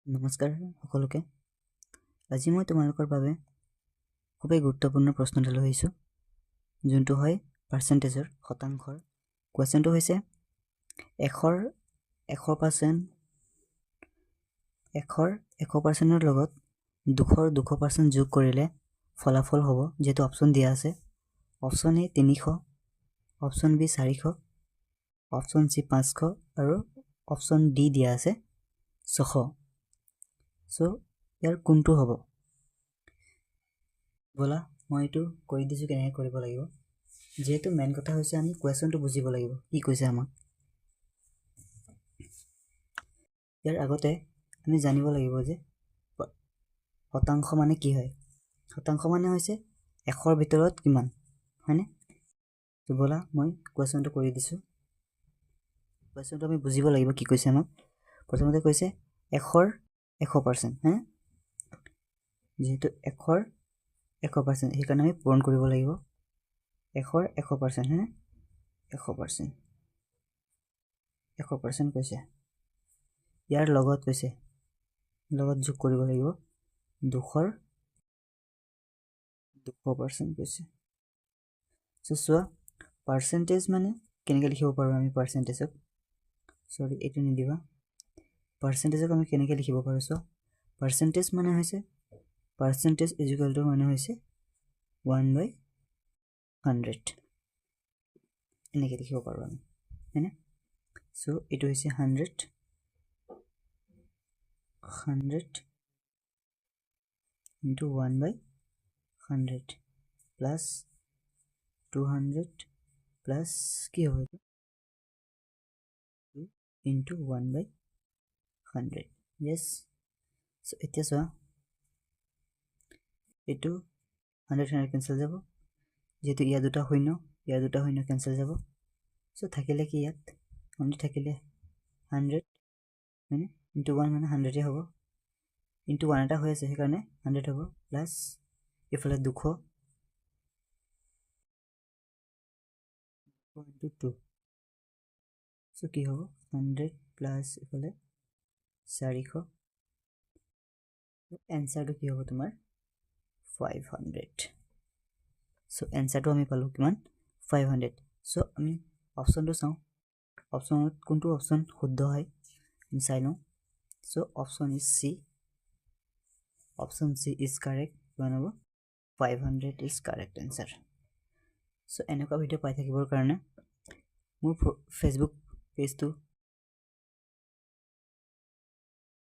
নমস্কাৰ সকলোকে। আজি মই তোমালোকৰ বাবে খুবেই গুৰুত্বপূৰ্ণ প্ৰশ্ন এটা লৈ আহিছোঁ, যোনটো হয় পাৰ্চেণ্টেজৰ শতাংশৰ। কুৱেশ্যনটো হৈছে 100% লগত 200% যোগ কৰিলে ফলাফল হ'ব। যিহেতু অপশ্যন দিয়া আছে, option a 300, option b 400, option c 500 আৰু অপশ্যন ডি দিয়া আছে 600। সো ইয়াৰ কোনটো হ'ব? বলা মই এইটো কৰি দিছোঁ কেনেকৈ কৰিব লাগিব। যিহেতু মেইন কথা হৈছে আমি কুৱেশ্যনটো বুজিব লাগিব, কি কৈছে আমাক। ইয়াৰ আগতে আমি জানিব লাগিব যে শতাংশ মানে কি হয়। শতাংশ মানে হৈছে 100ৰ ভিতৰত কিমান, হয়নে? তো বলা মই কুৱেশ্যনটো কৰি দিছোঁ। কুৱেশ্যনটো আমি বুজিব লাগিব কি কৈছে আমাক। প্ৰথমতে কৈছে 100ৰ 100%, হয়নে? যিহেতু 100ৰ 100%, সেইকাৰণে আমি পূৰণ কৰিব লাগিব 100ৰ 100%, হয়নে? 100% কৈছে। ইয়াৰ লগত কৈছে, লগত যোগ কৰিব লাগিব 200ৰ 200% কৈছে। চোৱা পাৰ্চেণ্টেজ মানে কেনেকৈ লিখিব পাৰোঁ আমি পাৰ্চেণ্টেজক। সৰি, এইটো নিদিবা। পাৰ্চেণ্টেজক আমি কেনেকৈ লিখিব পাৰোঁ? চোৱা, পাৰ্চেণ্টেজ মানে হৈছে পাৰ্চেণ্টেজ ইকুৱেল টু মানে হৈছে 1/100, এনেকৈ লিখিব পাৰোঁ আমি, হয়নে? সো এইটো হৈছে 100 into 1/100 প্লাছ 200 প্লাছ কি হ'ব এইটো into 1/100। ইয়েছ। সো এতিয়া চোৱা, এইটো 100 কেঞ্চেল যাব, যিহেতু ইয়াৰ দুটা শূন্য কেঞ্চেল যাব। সো থাকিলে কি, ইয়াত অনলি থাকিলে 100, হয়নে? ইনটু 1 মানে 100 হ'ব, ইনটু 1 এটা হৈ আছে সেইকাৰণে 100 হ'ব, প্লাছ এইফালে 200 ইনটু 2। সো কি হ'ব 100 প্লাছ এইফালে 400। এনচাৰটো কি হ'ব তোমাৰ 500। সো এনচাৰটো আমি পালোঁ কিমান, 500। সো আমি অপশ্যনটো চাওঁ, অপশ্যনত কোনটো অপশ্যন শুদ্ধ হয় চাই লওঁ। So option is C, option C is correct. কিমান হ'ব, 500 ইজ কাৰেক্ট এনচাৰ। সো এনেকুৱা ভিডিঅ' পাই থাকিবৰ কাৰণে মোৰ ফেচবুক পেজটো